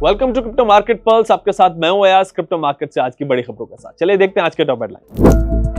Welcome to crypto market pulse. आपके साथ मैं हूं अयाज, क्रिप्टो मार्केट से आज की बड़ी खबरों के साथ। चलिए देखते हैं आज के टॉप हेडलाइन।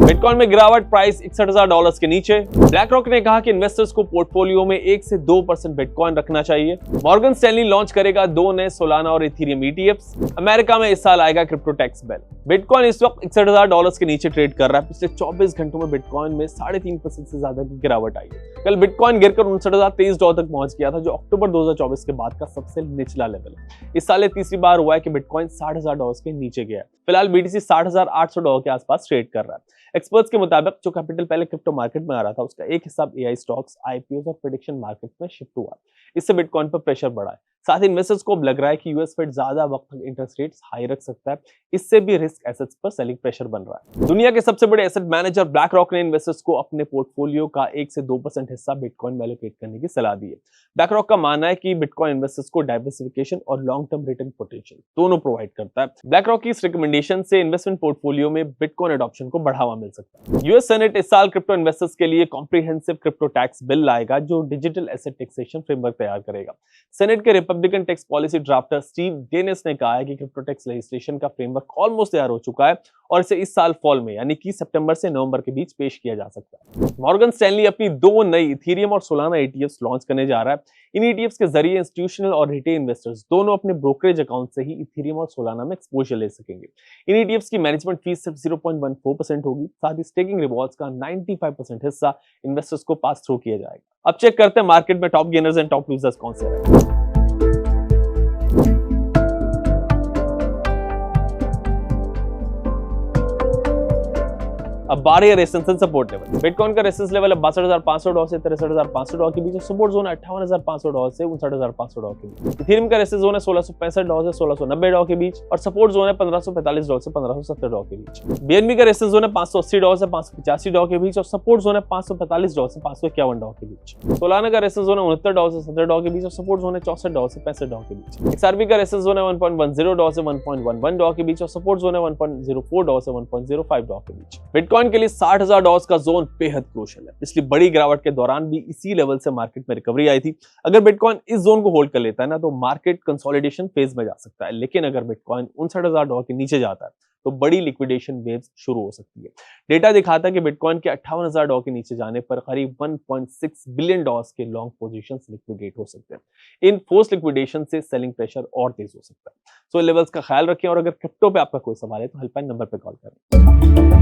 बिटकॉइन में गिरावट, प्राइस $61,000 के नीचे। ब्लैक रॉक ने कहा कि इन्वेस्टर्स को पोर्टफोलियो में 1 से 2% बिटकॉइन रखना चाहिए। मॉर्गन स्टैनली लॉन्च करेगा 2 नए सोलाना और इथेरियम ETFs। अमेरिका में इस साल आएगा क्रिप्टो टैक्स बिल। बिटकॉइन इस वक्त $61,000 के नीचे ट्रेड कर रहा है। पिछले 24 घंटों में बिटकॉइन में 3.5% से ज्यादा की गिरावट आई है। कल बिटकॉइन गिरकर $59,023 तक पहुंच गया था, जो अक्टूबर 2024 के बाद का सबसे निचला लेवल है। इस साल तीसरी बार हुआ है कि बिटकॉइन $60,000 के नीचे गया है। फिलहाल BTC $60,800 के आसपास ट्रेड कर रहा है। एक्सपर्ट्स के मुताबिक जो कैपिटल पहले क्रिप्टो मार्केट में आ रहा था, उसका एक हिस्सा AI स्टॉक्स, IPOs और प्रेडिक्शन मार्केट में शिफ्ट हुआ। इससे बिटकॉइन पर प्रेशर बढ़ा है। साथ ही इन्वेस्टर्स को अब लग रहा है कि US फेड ज्यादा वक्त तक इंटरेस्ट रेट्स हाई रख सकता है। इससे भी रिस्क एसेट्स पर सेलिंग प्रेशर बन रहा है। दुनिया के सबसे बड़े एसेट मैनेजर ब्लैक रॉक ने इन्वेस्टर्स को अपने पोर्टफोलियो का 1 से 2% हिस्सा बिटकॉइन में एलोकेट करने की सलाह दी है। ब्लैक रॉक का मानना है कि बिटकॉइन इन्वेस्टर्स को डाइवर्सिफिकेशन और लॉन्ग टर्म रिटर्न पोटेंशियल दोनों प्रोवाइड करता है। ब्लैक रॉक की इस रिकमेंडेशन से इन्वेस्टमेंट पोर्टफोलियो में बिटकॉइन एडॉप्शन को बढ़ावा मिल सकता है। यूएस सेनेट इस साल क्रिप्टो इन्वेस्टर्स के लिए कॉम्प्रिहेंसिव क्रिप्टो टैक्स बिल लाएगा, जो डिजिटल एसेट टैक्सेशन फ्रेमवर्क तैयार करेगा। सेनेट के Republican tax policy drafter Steve Dennis ने कहा है कि क्रिप्टो टैक्स लेजिस्लेशन का फ्रेमवर्क ऑलमोस्ट तैयार हो चुका है और इसे इस साल फॉल में, यानी कि सितंबर से नवंबर के बीच पेश किया जा सकता है। मॉर्गन स्टैनली अपनी 2 नई इथेरियम और सोलाना ETFs लॉन्च करने जा रहा है। इन ETFs के जरिए इंस्टीट्यूशनल और रिटेल इन्वेस्टर्स दोनों अपने ब्रोकरेज अकाउंट से ही इथेरियम और सोलाना में एक्सपोजर ले सकेंगे। इन ETFs की मैनेजमेंट फीस सिर्फ 0.14% होगी। साथ ही स्टेकिंग रिवॉर्ड्स का 95% हिस्सा इन्वेस्टर्स को पास थ्रू किया जाएगा। अब चेक करते हैं मार्केट में top gainers and top losers कौन से रहे। अब बारह रेजिस्टेंस सपोर्ट लेवल। बिटकॉइन का रेजिस्टेंस लेवल है $62,500 से $63,500 के बीच और सपोर्ट जोन है $58,500 से $59,500 के बीच। इथेरियम का रेजिस्टेंस जोन है $1,665 से $1,690 के बीच और सपोर्ट जोन है $1,545 से $1,570 के बीच। BNB का रेजिस्टेंस जोन है $580 से $585 के बीच और सपोर्ट जोन है $545 से $551 के बीच। सोलाना का रेजिस्टेंस जोन है $69 से $70 के बीच और सपोर्ट जोन है $64 से $65 के बीच। XRP का रेजिस्टेंस जोन है $1.10 से $1.11 के बीच और सपोर्ट जोन है $1.04 से $1.05 के बीच। बिटकॉइन के लिए $60,000 का जोन बेहद क्रूशियल है। पिछली बड़ी गिरावट के दौरान भी इसी लेवल से मार्केट में रिकवरी आई थी। अगर बिटकॉइन इस जोन को होल्ड कर लेता है ना, तो मार्केट कंसोलिडेशन फेज में जा सकता है। लेकिन अगर बिटकॉइन $59,000 के नीचे जाता है तो बड़ी लिक्विडेशन वेव्स शुरू हो सकती है। डेटा दिखाता है कि बिटकॉइन के $58,000 के नीचे जाने पर करीब $1.6 बिलियन के लॉन्ग पोजीशंस लिक्विडेट हो सकते हैं। इन फोर्स लिक्विडेशन से सेलिंग प्रेशर और तेज हो सकता है। सो लेवल्स का ख्याल रखें और अगर क्रिप्टो पे आपका कोई सवाल है तो हेल्पलाइन नंबर पे कॉल करें।